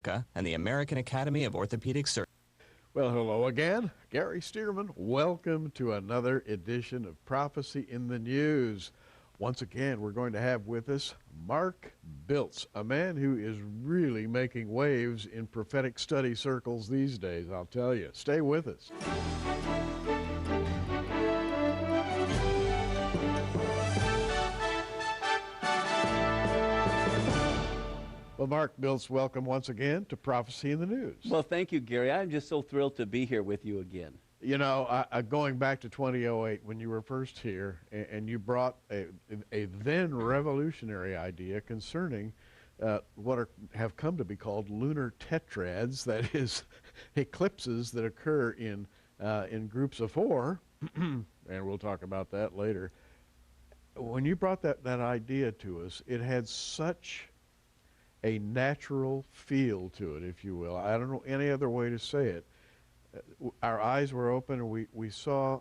and the American Academy of Orthopedic Surgery. Well, hello again. Gary Stearman. Welcome to another edition of Prophecy in the News. Once again, we're going to have with us Mark Biltz, a man who is really making waves in prophetic study circles these days, I'll tell you. Stay with us. Well, Mark Biltz, welcome once again to Prophecy in the News. Well, thank you, Gary. I'm just so thrilled to be here with you again. You know, going back to 2008 when you were first here, and you brought a then revolutionary idea concerning what have come to be called lunar tetrads, that is, eclipses that occur in groups of four, and we'll talk about that later. When you brought that idea to us, it had such a natural feel to it, if you will. I don't know any other way to say it. Our eyes were open, and we saw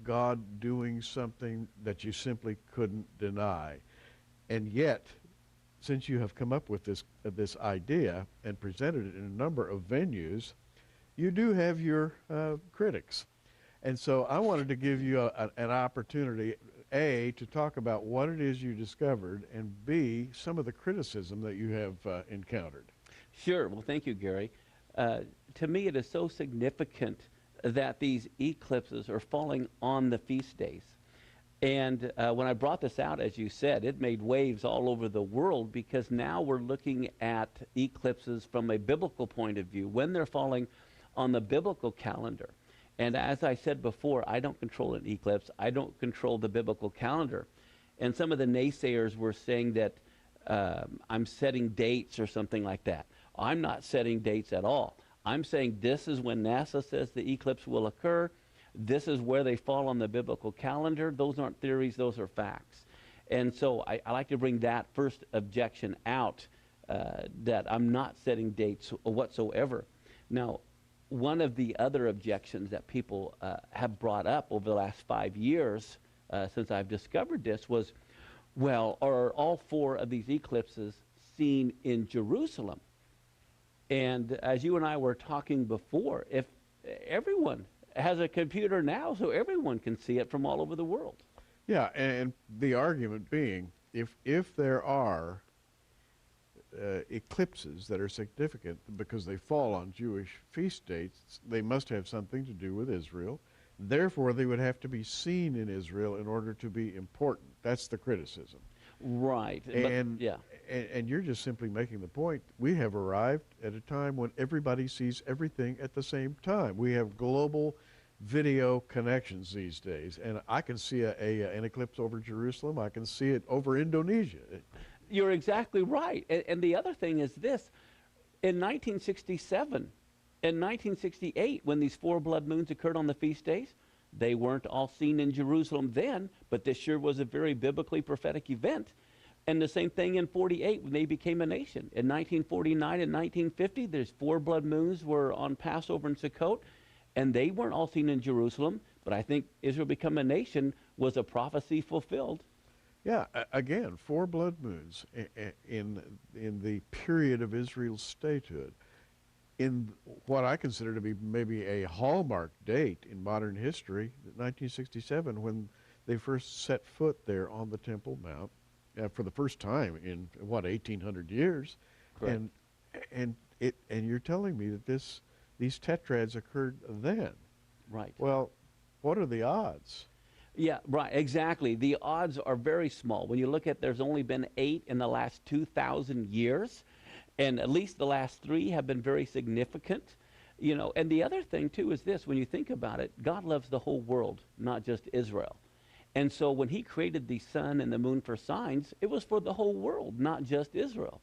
God doing something that you simply couldn't deny. And yet, since you have come up with this idea and presented it in a number of venues, you do have your critics. And so I wanted to give you an opportunity, A, to talk about what it is you discovered, and B, some of the criticism that you have encountered. Sure. Well, thank you, Gary. To me, it is so significant that these eclipses are falling on the feast days. And when I brought this out, as you said, it made waves all over the world, because now we're looking at eclipses from a biblical point of view, when they're falling on the biblical calendar. And as I said before, I don't control an eclipse. I don't control the biblical calendar. And some of the naysayers were saying that I'm setting dates or something like that. I'm not setting dates at all. I'm saying this is when NASA says the eclipse will occur. This is where they fall on the biblical calendar. Those aren't theories, those are facts. And so I like to bring that first objection out, that I'm not setting dates whatsoever. Now, one of the other objections that people have brought up over the last 5 years since I've discovered this was, well, are all four of these eclipses seen in Jerusalem? And as you and I were talking before, if everyone has a computer now, so everyone can see it from all over the world. Yeah, and the argument being, if there are eclipses that are significant because they fall on Jewish feast dates, they must have something to do with Israel. Therefore, they would have to be seen in Israel in order to be important. That's the criticism. Right. And, but, yeah. and you're just simply making the point. We have arrived at a time when everybody sees everything at the same time. We have global video connections these days, and I can see an eclipse over Jerusalem. I can see it over Indonesia. You're exactly right. And the other thing is this. In 1967 and 1968, when these four blood moons occurred on the feast days, they weren't all seen in Jerusalem then, but this sure was a very biblically prophetic event. And the same thing in 48 when they became a nation. In 1949 and 1950, there's four blood moons were on Passover and Sukkot, and they weren't all seen in Jerusalem. But I think Israel become a nation was a prophecy fulfilled. Yeah, again, four blood moons in the period of Israel's statehood, in what I consider to be maybe a hallmark date in modern history, 1967, when they first set foot there on the Temple Mount for the first time in, 1,800 years. Correct. And you're telling me that these tetrads occurred then. Right. Well, what are the odds? Yeah, right, exactly. The odds are very small. When you look at, there's only been 8 in the last 2,000 years, and at least the last 3 have been very significant. You know, and the other thing, too, is this. When you think about it, God loves the whole world, not just Israel. And so when he created the sun and the moon for signs, it was for the whole world, not just Israel.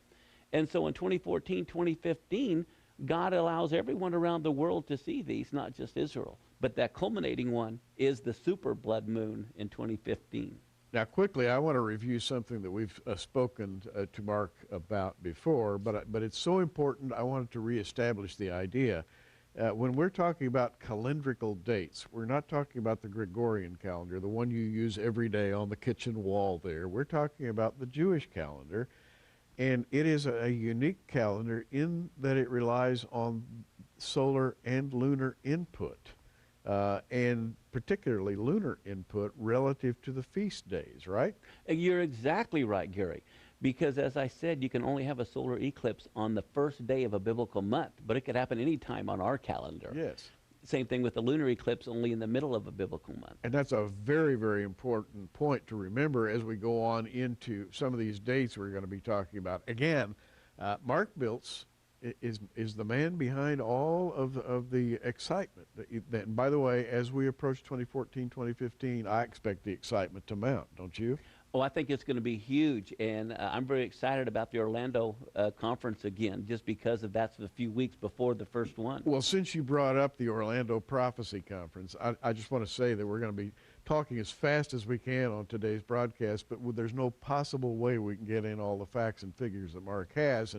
And so in 2014, 2015, God allows everyone around the world to see these, not just Israel. But that culminating one is the super blood moon in 2015. Now, quickly, I want to review something that we've spoken to Mark about before, but it's so important, I wanted to reestablish the idea. When we're talking about calendrical dates, we're not talking about the Gregorian calendar, the one you use every day on the kitchen wall there. We're talking about the Jewish calendar. And it is a unique calendar in that it relies on solar and lunar input, and particularly lunar input relative to the feast days, right? You're exactly right, Gary, because as I said, you can only have a solar eclipse on the first day of a biblical month, but it could happen any time on our calendar. Yes. Same thing with the lunar eclipse, only in the middle of a biblical month. And that's a very, very important point to remember as we go on into some of these dates we're going to be talking about. Again, Mark Biltz is the man behind all of the excitement. And by the way, as we approach 2014, 2015, I expect the excitement to mount, don't you? Oh, I think it's going to be huge, and I'm very excited about the Orlando conference again, just because that's a few weeks before the first one. Well, since you brought up the Orlando Prophecy Conference, I just want to say that we're going to be talking as fast as we can on today's broadcast, but there's no possible way we can get in all the facts and figures that Mark has,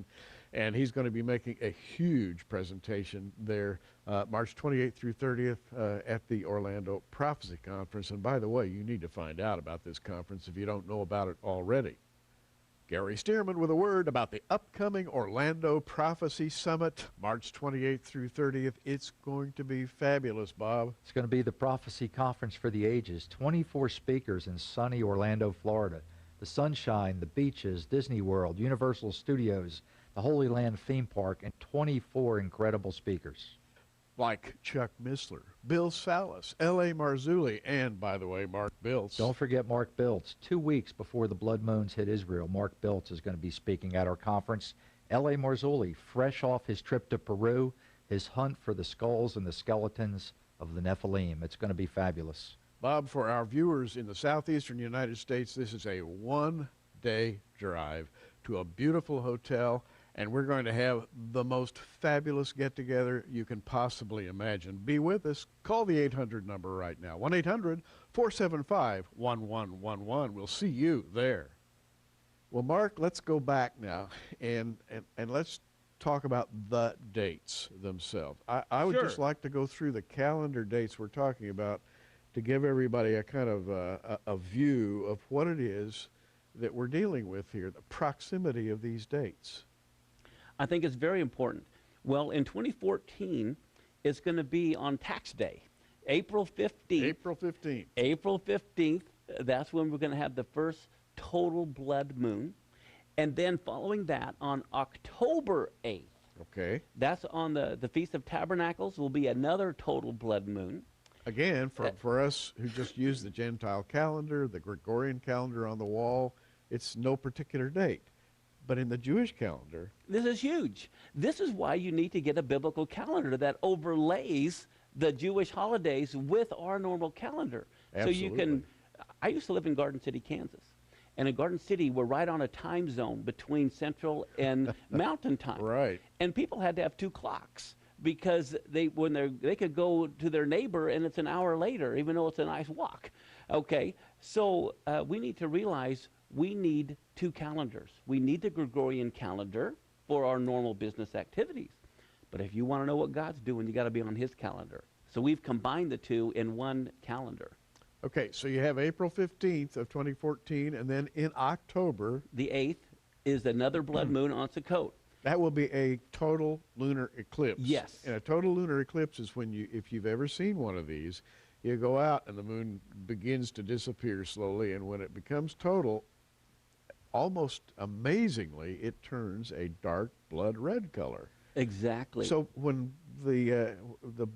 and he's going to be making a huge presentation there March 28th through 30th at the Orlando Prophecy Conference. And by the way, you need to find out about this conference if you don't know about it already. Gary Stearman with a word about the upcoming Orlando Prophecy Summit, March 28th through 30th. It's going to be fabulous, Bob. It's going to be the Prophecy Conference for the Ages. 24 speakers in sunny Orlando, Florida. The sunshine, the beaches, Disney World, Universal Studios, the Holy Land theme park, and 24 incredible speakers. Like Chuck Missler, Bill Salas, L.A. Marzulli, and, by the way, Mark Biltz. Don't forget Mark Biltz. 2 weeks before the blood moons hit Israel, Mark Biltz is going to be speaking at our conference. L.A. Marzulli, fresh off his trip to Peru, his hunt for the skulls and the skeletons of the Nephilim. It's going to be fabulous. Bob, for our viewers in the southeastern United States, this is a one-day drive to a beautiful hotel, and we're going to have the most fabulous get-together you can possibly imagine. Be with us. Call the 800 number right now, 1-800-475-1111. We'll see you there. Well, Mark, let's go back now, and let's talk about the dates themselves. I would just like to go through the calendar dates we're talking about to give everybody a kind of a view of what it is that we're dealing with here, the proximity of these dates. I think it's very important. Well, in 2014, it's going to be on tax day, April 15th. April 15th. April 15th, that's when we're going to have the first total blood moon. And then following that, on October 8th, okay, that's on the Feast of Tabernacles, will be another total blood moon. Again, for us who just use the Gentile calendar, the Gregorian calendar on the wall, it's no particular date. But in the Jewish calendar, this is huge. This is why you need to get a biblical calendar that overlays the Jewish holidays with our normal calendar. Absolutely. So you can, I used to live in Garden City, Kansas. And in Garden City, we're right on a time zone between Central and Mountain Time. Right. And people had to have 2 clocks because they could go to their neighbor and it's an hour later, even though it's a nice walk. Okay, so we need to realize we need 2 calendars. We need the Gregorian calendar for our normal business activities. But if you want to know what God's doing, you got to be on his calendar. So we've combined the 2 in one calendar. Okay, so you have April 15th of 2014, and then in October, the 8th is another blood moon on Sukkot. That will be a total lunar eclipse. Yes. And a total lunar eclipse is when you, if you've ever seen one of these, you go out and the moon begins to disappear slowly, and when it becomes total, almost amazingly, it turns a dark blood red color. Exactly. So when the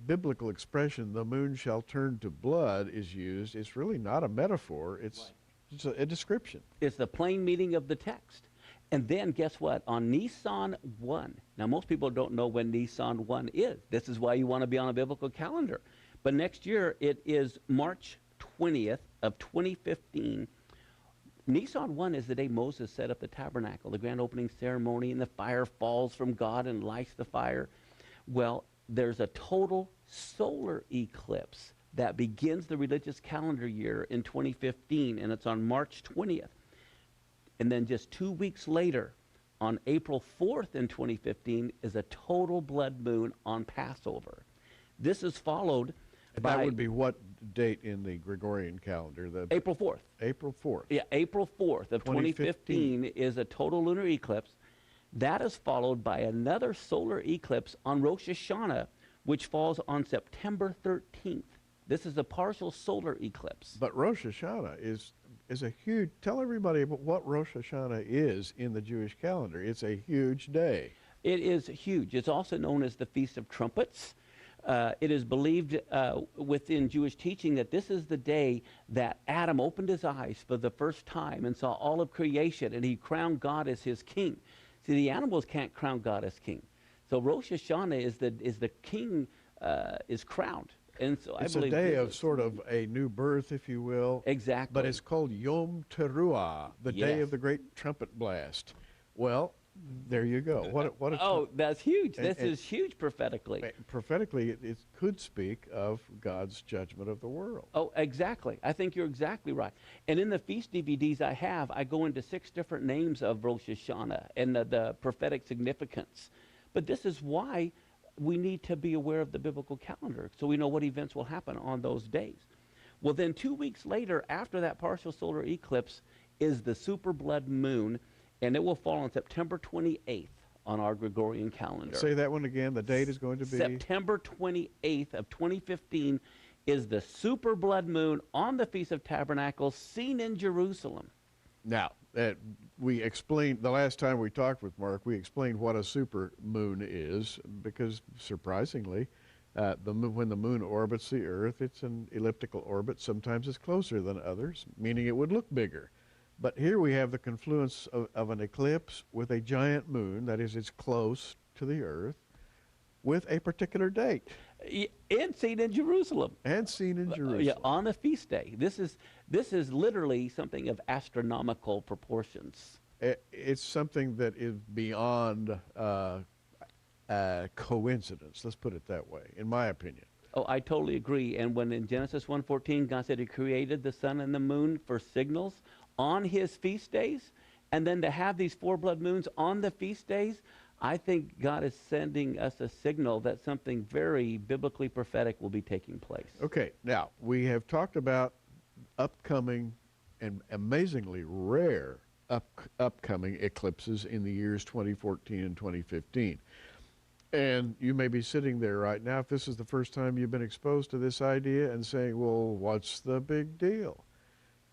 biblical expression, the moon shall turn to blood, is used, it's really not a metaphor, it's a description. It's the plain meaning of the text. And then guess what? On Nisan 1, now most people don't know when Nisan 1 is. This is why you want to be on a biblical calendar. But next year, it is March 20th of 2015. Nisan 1 is the day Moses set up the tabernacle, the grand opening ceremony, and the fire falls from God and lights the fire. Well, there's a total solar eclipse that begins the religious calendar year in 2015, and it's on March 20th. And then just 2 weeks later, on April 4th in 2015, is a total blood moon on Passover. This is followed by... That would be what date in the Gregorian calendar? April 4th. April 4th. Yeah, April 4th of 2015 is a total lunar eclipse. That is followed by another solar eclipse on Rosh Hashanah, which falls on September 13th. This is a partial solar eclipse. But Rosh Hashanah is a huge, tell everybody about what Rosh Hashanah is in the Jewish calendar. It's a huge day. It is huge. It's also known as the Feast of Trumpets. It is believed within Jewish teaching that this is the day that Adam opened his eyes for the first time and saw all of creation, and he crowned God as his king. See, the animals can't crown God as king. So Rosh Hashanah is the king is crowned. And so it's I believe a day of sort of a new birth, if you will. Exactly. But it's called Yom Teruah, the day of the great trumpet blast. Well, there you go. What a that's huge. This is huge prophetically. Prophetically, it could speak of God's judgment of the world. Oh, exactly. I think you're exactly right. And in the feast DVDs I go into 6 different names of Rosh Hashanah and the prophetic significance. But this is why we need to be aware of the biblical calendar so we know what events will happen on those days. Well, then 2 weeks later, after that partial solar eclipse, is the super blood moon, and it will fall on September 28th on our Gregorian calendar. Say that one again. The date is going to be? September 28th of 2015 is the super blood moon on the Feast of Tabernacles seen in Jerusalem. Now, we explained, the last time we talked with Mark, we explained what a super moon is, because surprisingly, when the moon orbits the Earth, it's an elliptical orbit. Sometimes it's closer than others, meaning it would look bigger. But here we have the confluence of an eclipse with a giant moon, that is, it's close to the Earth, with a particular date. And seen in Jerusalem. And seen in Jerusalem. Yeah, on a feast day. This is literally something of astronomical proportions. It's something that is beyond coincidence, let's put it that way, in my opinion. Oh, I totally agree. And when in Genesis 1:14, God said he created the sun and the moon for signals on his feast days, and then to have these 4 blood moons on the feast days, I think God is sending us a signal that something very biblically prophetic will be taking place. Okay, now, we have talked about upcoming and amazingly rare upcoming eclipses in the years 2014 and 2015. And you may be sitting there right now, if this is the first time you've been exposed to this idea, and saying, well, what's the big deal?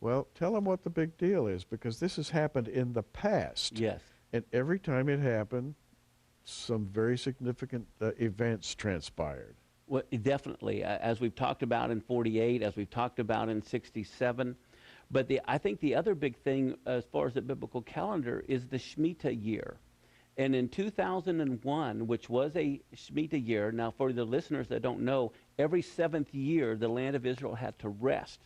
Well, tell them what the big deal is, because this has happened in the past. Yes. And every time it happened, some very significant events transpired. Well, definitely, as we've talked about in 48, as we've talked about in 67. But I think the other big thing as far as the biblical calendar is the Shemitah year. And in 2001, which was a Shemitah year, now for the listeners that don't know, every 7th year the land of Israel had to rest.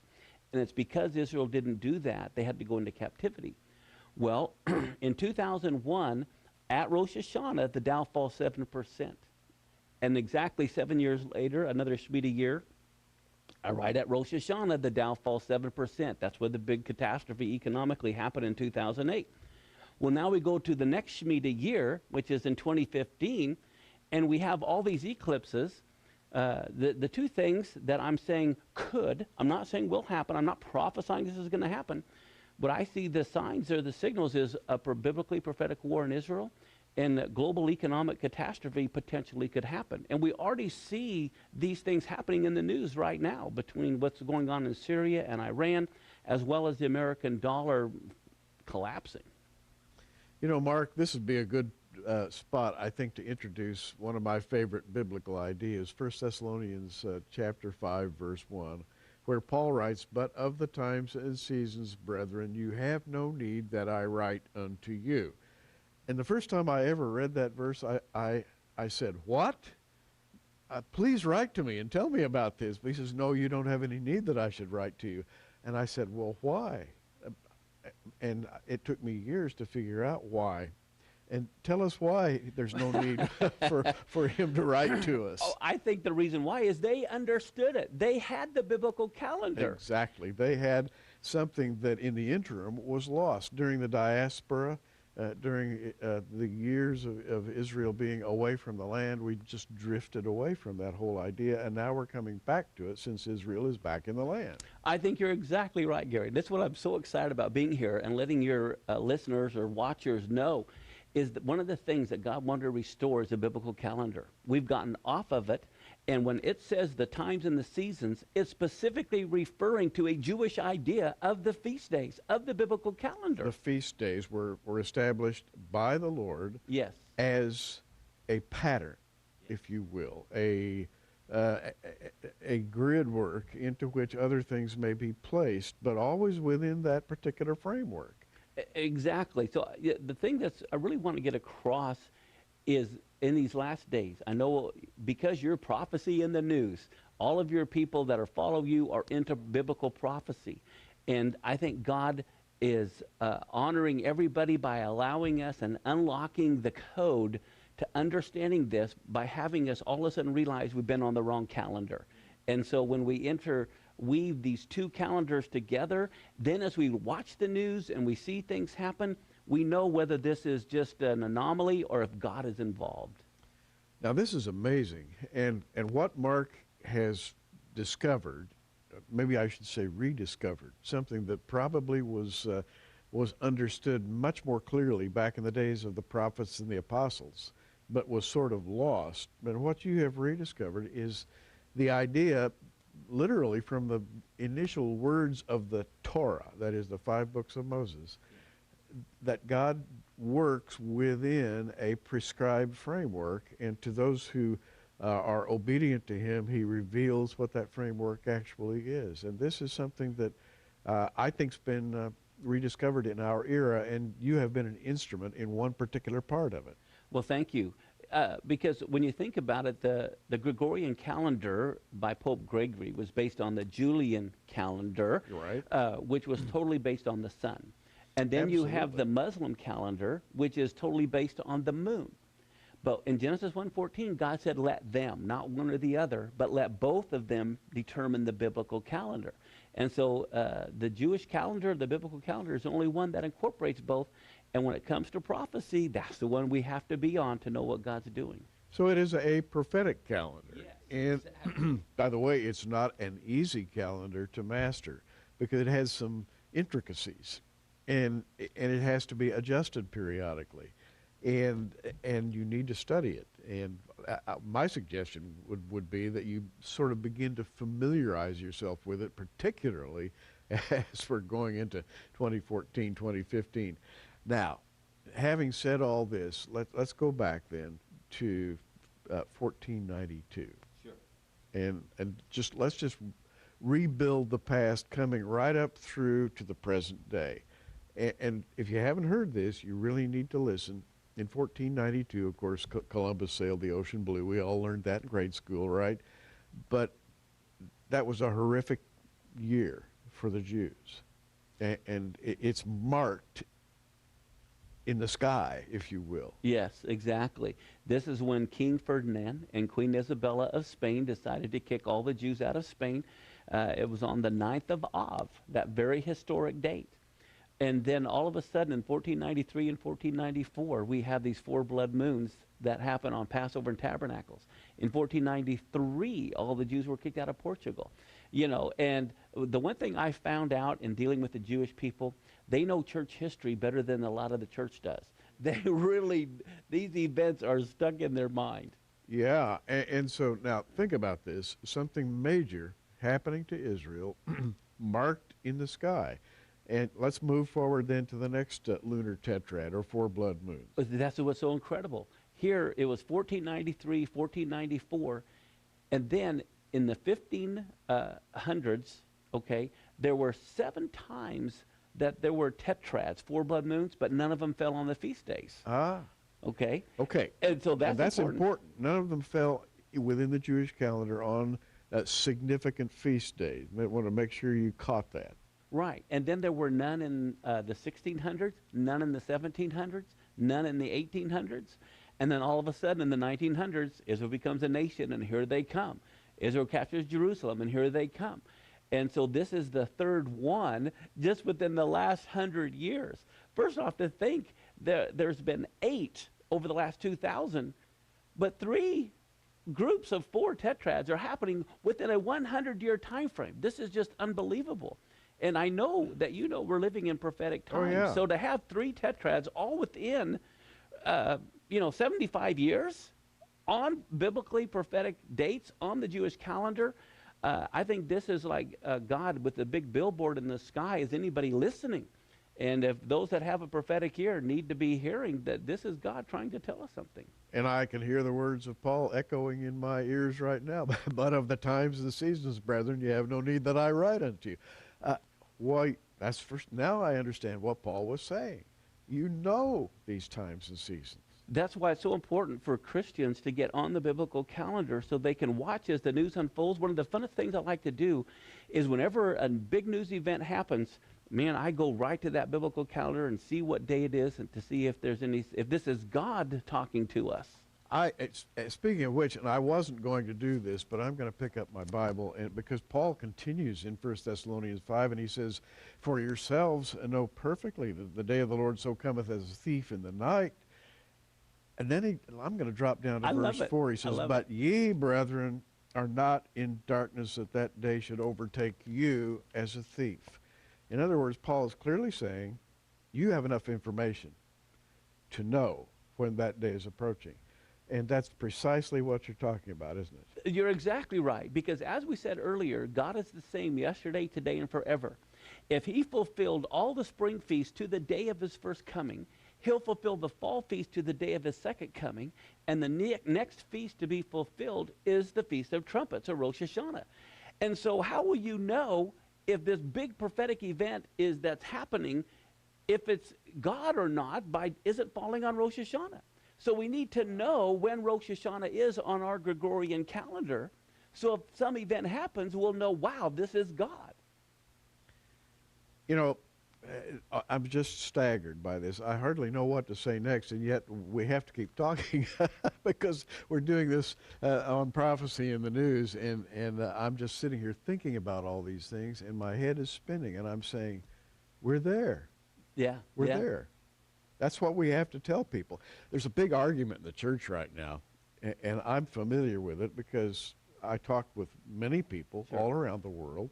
And it's because Israel didn't do that, they had to go into captivity. Well, in 2001, at Rosh Hashanah, the Dow falls 7%. And exactly 7 years later, another Shemitah year, right at Rosh Hashanah, the Dow falls 7%. That's where the big catastrophe economically happened in 2008. Well, now we go to the next Shemitah year, which is in 2015, and we have all these eclipses. The 2 things that I'm saying could, I'm not saying will happen, I'm not prophesying this is going to happen, but I see the signs or the signals is a biblically prophetic war in Israel, and global economic catastrophe potentially could happen. And we already see these things happening in the news right now between what's going on in Syria and Iran, as well as the American dollar collapsing. You know, Mark, this would be a good spot, I think, to introduce one of my favorite biblical ideas, 1 Thessalonians chapter 5, verse 1, where Paul writes, "But of the times and seasons, brethren, you have no need that I write unto you." And the first time I ever read that verse, I said, what? Please write to me and tell me about this. But he says, no, you don't have any need that I should write to you. And I said, well, why? And it took me years to figure out why. And tell us why there's no need for him to write to us. Oh, I think the reason why is they understood it. They had the biblical calendar. Exactly. They had something that in the interim was lost during the diaspora. during the years of Israel being away from the land. We just drifted away from that whole idea, and now we're coming back to it since Israel is back in the land. I think you're exactly right, Gary. That's what I'm so excited about being here and letting your listeners or watchers know is that one of the things that God wanted to restore is a biblical calendar. We've gotten off of it, and when it says the times and the seasons, it's specifically referring to a Jewish idea of the feast days, of the biblical calendar. The feast days were established by the Lord, yes, as a pattern, if you will, a grid work into which other things may be placed, but always within that particular framework. Exactly. So the thing that's I really want to get across is in these last days, I know because your prophecy in the news, all of your people that are follow you are into biblical prophecy. And I think God is honoring everybody by allowing us and unlocking the code to understanding this by having us all of a sudden realize we've been on the wrong calendar. And so when we interweave these two calendars together, then as we watch the news and we see things happen, we know whether this is just an anomaly or if God is involved. Now, this is amazing. And what Mark has discovered, maybe I should say rediscovered, something that probably was understood much more clearly back in the days of the prophets and the apostles, but was sort of lost. But what you have rediscovered is the idea, literally from the initial words of the Torah, that is the 5 books of Moses, that God works within a prescribed framework, and to those who are obedient to him, he reveals what that framework actually is. And this is something that I think's been rediscovered in our era, and you have been an instrument in one particular part of it. Well, thank you. Because when you think about it, the Gregorian calendar by Pope Gregory was based on the Julian calendar, right, which was totally based on the sun. And then Absolutely. you have the Muslim calendar, which is totally based on the moon. But in Genesis 1:14, God said, let them, not one or the other, but let both of them determine the biblical calendar. And so the Jewish calendar, the biblical calendar, is the only one that incorporates both. And when it comes to prophecy, that's the one we have to be on to know what God's doing. So it is a prophetic calendar. Yes, and exactly. by the way, it's not an easy calendar to master because it has some intricacies, and it has to be adjusted periodically, and you need to study it. And my suggestion would be that you sort of begin to familiarize yourself with it, particularly as we're going into 2014, 2015. Now, having said all this, let's go back then to 1492. Sure. And let's just rebuild the past, coming right up through to the present day. And if you haven't heard this, you really need to listen. In 1492, of course, Columbus sailed the ocean blue. We all learned that in grade school, right? But that was a horrific year for the Jews. And it's marked in the sky, if you will. Yes, exactly. This is when King Ferdinand and Queen Isabella of Spain decided to kick all the Jews out of Spain. It was on the 9th of Av, that very historic date. And then all of a sudden in 1493 and 1494, we have these 4 blood moons that happen on Passover and Tabernacles. In 1493, all the Jews were kicked out of Portugal. You know, and the one thing I found out in dealing with the Jewish people, they know church history better than a lot of the church does. They really, these events are stuck in their mind. Yeah, and so now think about this, something major happening to Israel marked in the sky. And let's move forward then to the next lunar tetrad, or 4 blood moons. That's what's so incredible. Here it was 1493, 1494, and then in the 1500s, okay, there were 7 times that there were tetrads, 4 blood moons, but none of them fell on the feast days. Ah. Okay. Okay. And so that's important. None of them fell within the Jewish calendar on significant feast days. I want to make sure you caught that. Right. And then there were none in the 1600s, none in the 1700s, none in the 1800s. And then all of a sudden in the 1900s, Israel becomes a nation, and here they come. Israel captures Jerusalem, and here they come. And so this is the 3rd one just within the last 100 years. First off, to think There's been 8 over the last 2,000, but 3 groups of 4 tetrads are happening within a 100-year time frame. This is just unbelievable. And I know that we're living in prophetic times. Oh, yeah. So to have 3 tetrads all within 75 years on biblically prophetic dates on the Jewish calendar, I think this is like God with a big billboard in the sky. Is anybody listening? And if those that have a prophetic ear need to be hearing that this is God trying to tell us something. And I can hear the words of Paul echoing in my ears right now. But of the times and the seasons, brethren, you have no need that I write unto you. Why, that's first. Now I understand what Paul was saying. You know these times and seasons. That's why it's so important for Christians to get on the biblical calendar so they can watch as the news unfolds. One of the funnest things I like to do is whenever a big news event happens, man, I go right to that biblical calendar and see what day it is and to see if this is God talking to us. Speaking of which, and I wasn't going to do this, but I'm going to pick up my Bible, and because Paul continues in 1 Thessalonians 5, and he says, "For yourselves know perfectly that the day of the Lord so cometh as a thief in the night." And then I'm going to drop down to verse 4. He says, "But ye, brethren, are not in darkness, that that day should overtake you as a thief." In other words, Paul is clearly saying, you have enough information to know when that day is approaching. And that's precisely what you're talking about, isn't it? You're exactly right, because as we said earlier, God is the same yesterday, today, and forever. If he fulfilled all the spring feasts to the day of his first coming, he'll fulfill the fall feast to the day of his second coming, and the next feast to be fulfilled is the Feast of Trumpets, or Rosh Hashanah. And so how will you know if this big prophetic event that's happening, if it's God or not, is it falling on Rosh Hashanah? So we need to know when Rosh Hashanah is on our Gregorian calendar, so if some event happens, we'll know, wow, this is God. You know, I'm just staggered by this. I hardly know what to say next, and yet we have to keep talking because we're doing this on prophecy in the news, and I'm just sitting here thinking about all these things, and my head is spinning, and I'm saying, we're there. Yeah. We're there. That's what we have to tell people. There's a big argument in the church right now, and I'm familiar with it because I talk with many people all around the world.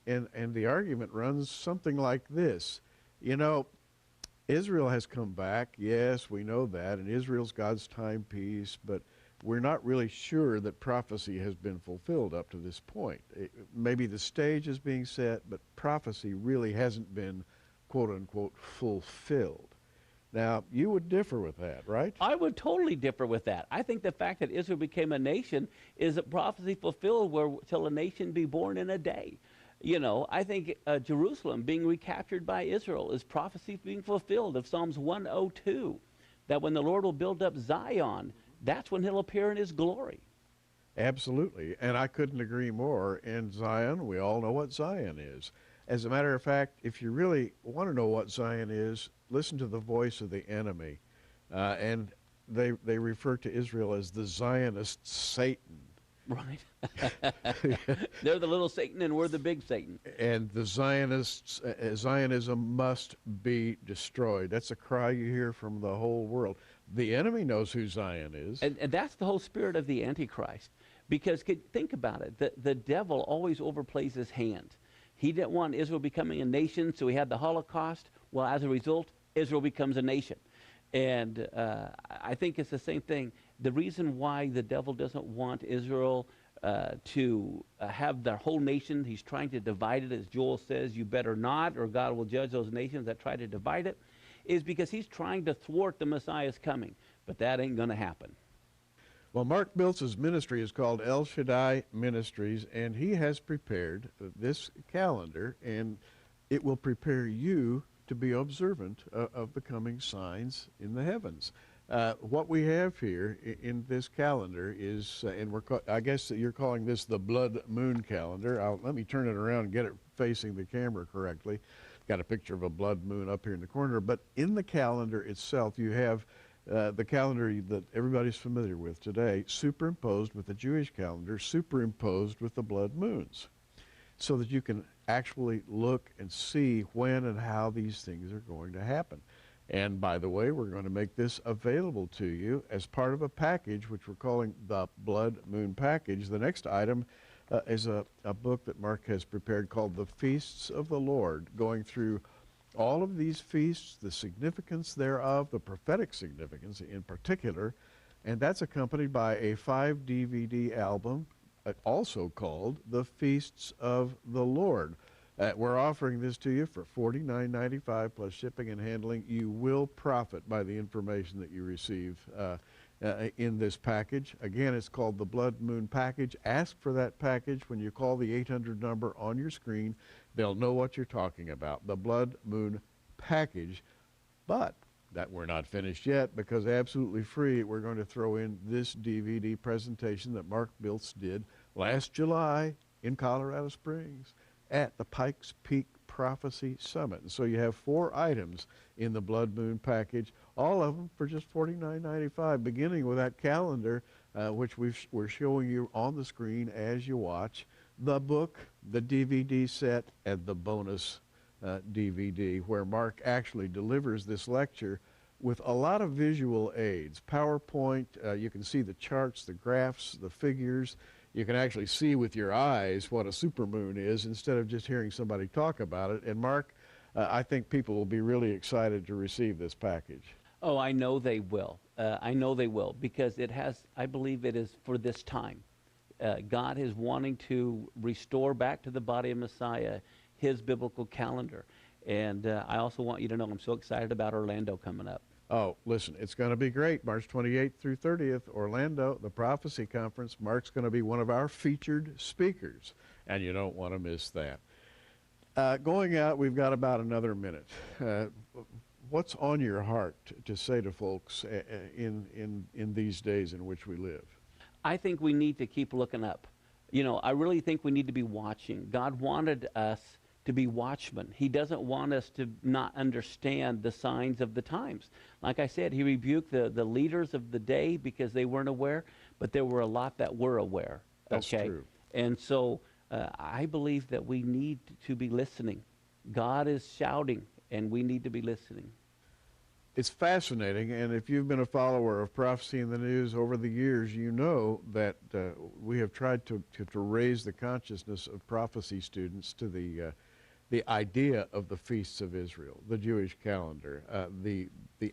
And the argument runs something like this. You know, Israel has come back. Yes, we know that. And Israel's God's timepiece. But we're not really sure that prophecy has been fulfilled up to this point. Maybe the stage is being set, but prophecy really hasn't been, quote unquote, fulfilled. Now, you would differ with that, right? I would totally differ with that. I think the fact that Israel became a nation is a prophecy fulfilled where till a nation be born in a day. You know, I think Jerusalem being recaptured by Israel is prophecy being fulfilled of Psalms 102, that when the Lord will build up Zion, that's when he'll appear in his glory. Absolutely, and I couldn't agree more. And Zion, we all know what Zion is. As a matter of fact, if you really want to know what Zion is, listen to the voice of the enemy. And they refer to Israel as the Zionist Satan. Right. They're the little Satan and we're the big Satan. And the Zionists, Zionism must be destroyed. That's a cry you hear from the whole world. The enemy knows who Zion is. And that's the whole spirit of the Antichrist. Because think about it. The devil always overplays his hand. He didn't want Israel becoming a nation, so he had the Holocaust. Well, as a result, Israel becomes a nation. And I think it's the same thing. The reason why the devil doesn't want Israel to have their whole nation, he's trying to divide it, as Joel says, you better not, or God will judge those nations that try to divide it, is because he's trying to thwart the Messiah's coming. But that ain't going to happen. Well, Mark Biltz's ministry is called El Shaddai Ministries, and he has prepared this calendar, and it will prepare you to be observant of the coming signs in the heavens. What we have here in this calendar is, and I guess that you're calling this the blood moon calendar. Let me turn it around and get it facing the camera correctly. Got a picture of a blood moon up here in the corner, but in the calendar itself, you have the calendar that everybody's familiar with today, superimposed with the Jewish calendar, superimposed with the blood moons, so that you can actually look and see when and how these things are going to happen. And by the way, we're going to make this available to you as part of a package, which we're calling the Blood Moon Package. The next item is a book that Mark has prepared called The Feasts of the Lord, going through all of these feasts, the significance thereof, the prophetic significance in particular, and that's accompanied by a 5-DVD album, also called The Feasts of the Lord. We're offering this to you for $49.95 plus shipping and handling. You will profit by the information that you receive in this package. Again, it's called the Blood Moon Package. Ask for that package when you call the 800 number on your screen. They'll know what you're talking about, the Blood Moon Package. But that we're not finished yet, because absolutely free, we're going to throw in this DVD presentation that Mark Biltz did last July in Colorado Springs at the Pikes Peak Prophecy Summit. And so you have 4 items in the Blood Moon Package, all of them for just $49.95, beginning with that calendar, which we're showing you on the screen as you watch, the book, the DVD set, and the bonus DVD, where Mark actually delivers this lecture with a lot of visual aids. PowerPoint, you can see the charts, the graphs, the figures. You can actually see with your eyes what a supermoon is instead of just hearing somebody talk about it. And Mark, I think people will be really excited to receive this package. Oh, I know they will. I know they will, because it has, I believe it is for this time. God is wanting to restore back to the body of Messiah his biblical calendar. And I also want you to know I'm so excited about Orlando coming up. Oh, listen, it's going to be great. March 28th through 30th, Orlando, the Prophecy Conference. Mark's going to be one of our featured speakers, and you don't want to miss that. Going out, we've got about another minute. What's on your heart to say to folks in these days in which we live? I think we need to keep looking up. You know, I really think we need to be watching. God wanted us to be watchmen. He doesn't want us to not understand the signs of the times. Like I said, he rebuked the leaders of the day because they weren't aware, but there were a lot that were aware. That's true. And so I believe that we need to be listening. God is shouting, and we need to be listening. It's fascinating, and if you've been a follower of Prophecy in the News over the years, you know that we have tried to raise the consciousness of prophecy students to the idea of the feasts of Israel, the Jewish calendar, the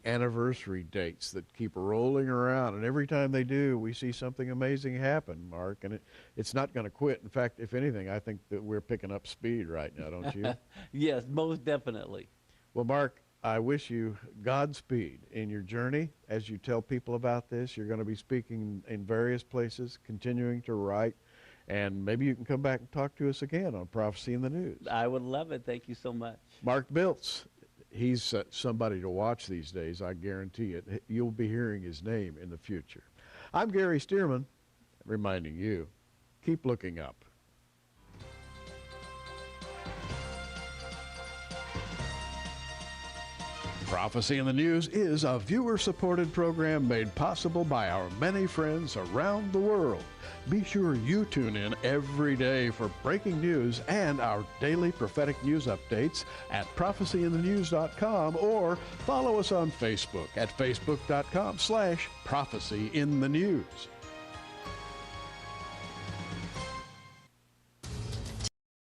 anniversary dates that keep rolling around, and every time they do, we see something amazing happen, Mark, and it's not going to quit. In fact, if anything, I think that we're picking up speed right now, don't you? Yes, most definitely. Well, Mark, I wish you Godspeed in your journey as you tell people about this. You're going to be speaking in various places, continuing to write, and maybe you can come back and talk to us again on Prophecy in the News. I would love it. Thank you so much. Mark Biltz, he's somebody to watch these days, I guarantee it. You'll be hearing his name in the future. I'm Gary Stearman, reminding you, keep looking up. Prophecy in the News is a viewer-supported program made possible by our many friends around the world. Be sure you tune in every day for breaking news and our daily prophetic news updates at prophecyinthenews.com, or follow us on Facebook at facebook.com/prophecyinthenews.